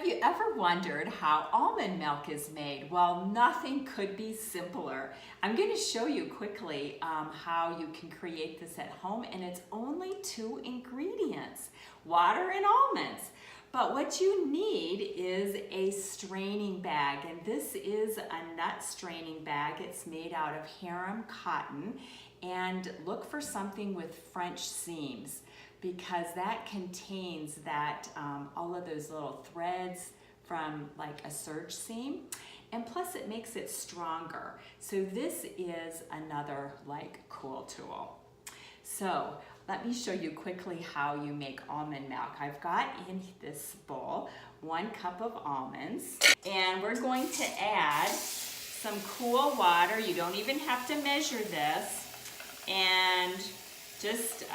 Have you ever wondered how almond milk is made? Well, nothing could be simpler. I'm going to show you quickly how you can create this at home, and it's only 2 ingredients, water and almonds. But what you need is a straining bag, and this is a nut straining bag. It's made out of harem cotton, and look for something with French seams, because that contains that all of those little threads from like a serge seam, and plus it makes it stronger. So this is another like cool tool. So let me show you quickly how you make almond milk. I've got in this bowl 1 cup of almonds, and we're going to add some cool water. You don't even have to measure this, and just,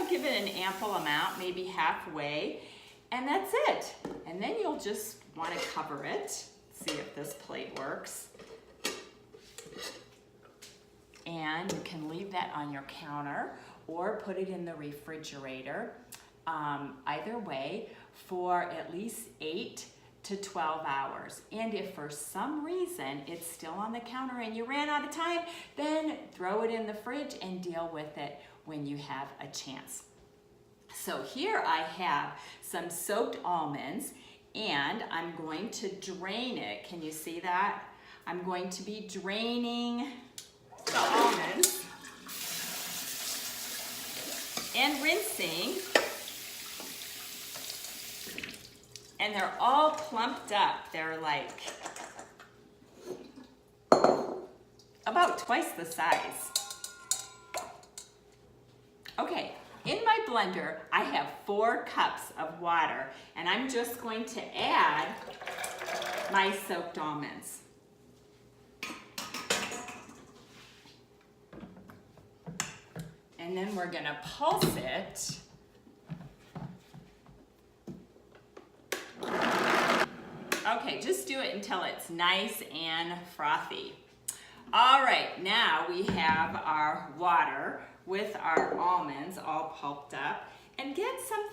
give it an ample amount, maybe halfway, and that's it. And then you'll just want to cover it. See if this plate works. And you can leave that on your counter or put it in the refrigerator, either way, for at least 8 to 12 hours. And if for some reason it's still on the counter and you ran out of time, then throw it in the fridge and deal with it when you have a chance. So here I have some soaked almonds, and I'm going to drain it. Can you see that? I'm going to be draining the almonds and rinsing. And they're all plumped up. They're like about twice the size. Okay, in my blender, I have 4 cups of water, and I'm just going to add my soaked almonds. And then we're gonna pulse it. Okay, just do it until it's nice and frothy. All right, now we have our water with our almonds all pulped up, and get some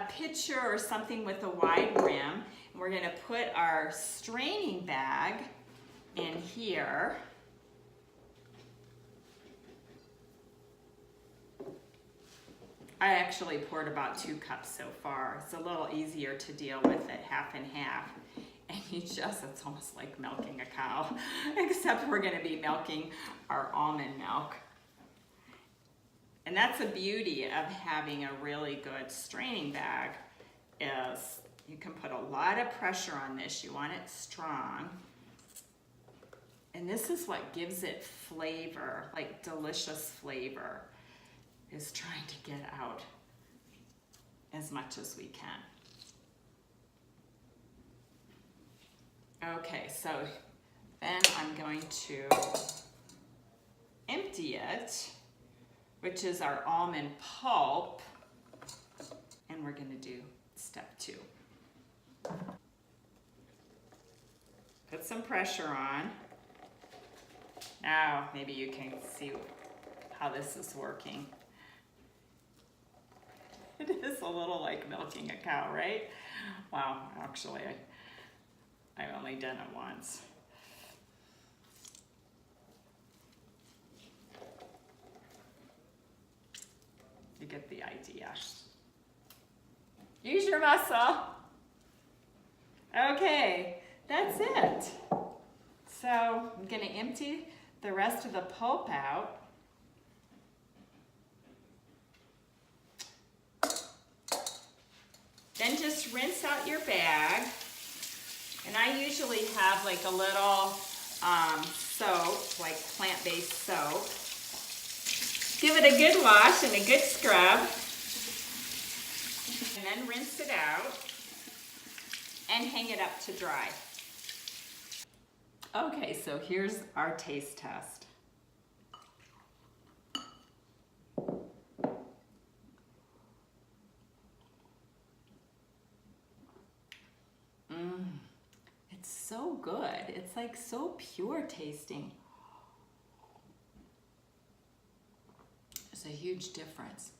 pitcher or something with a wide rim. And we're gonna put our straining bag in here. I actually poured about 2 cups so far. It's a little easier to deal with it half and half. And it's almost like milking a cow, except we're gonna be milking our almond milk. And that's the beauty of having a really good straining bag, is you can put a lot of pressure on this. You want it strong. And this is what gives it flavor, like delicious flavor, is trying to get out as much as we can. Okay, so then I'm going to empty it, which is our almond pulp, and we're gonna do step 2. Put some pressure on. Now, maybe you can see how this is working. It is a little like milking a cow, right? Wow, actually, I've only done it once. You get the idea. Use your muscle. Okay, that's it. So I'm gonna empty the rest of the pulp out. Then just rinse out your bag. And I usually have like a little soap, like plant-based soap. Give it a good wash and a good scrub. And then rinse it out and hang it up to dry. Okay, so here's our taste test. It's so good. It's like so pure tasting. There's a huge difference.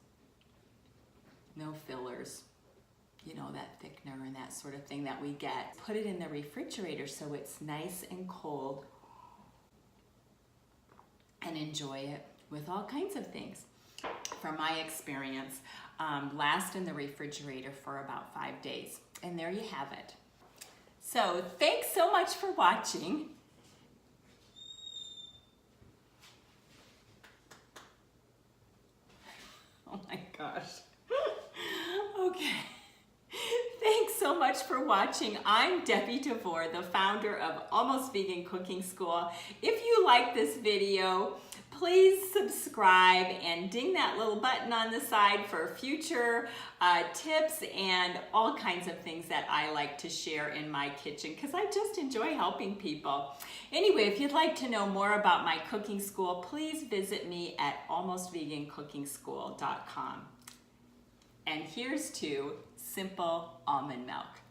No fillers. you know, that thickener and that sort of thing that we get. Put it in the refrigerator so it's nice and cold, and enjoy it with all kinds of things. From my experience, last in the refrigerator for about 5 days. And there you have it. So thanks so much for watching. Oh my gosh. Okay. Thanks so much for watching. I'm Debbie DeVore, the founder of Almost Vegan Cooking School. If you like this video, please subscribe and ding that little button on the side for future tips and all kinds of things that I like to share in my kitchen because I just enjoy helping people. Anyway, if you'd like to know more about my cooking school, please visit me at almostvegancookingschool.com. And here's to simple almond milk.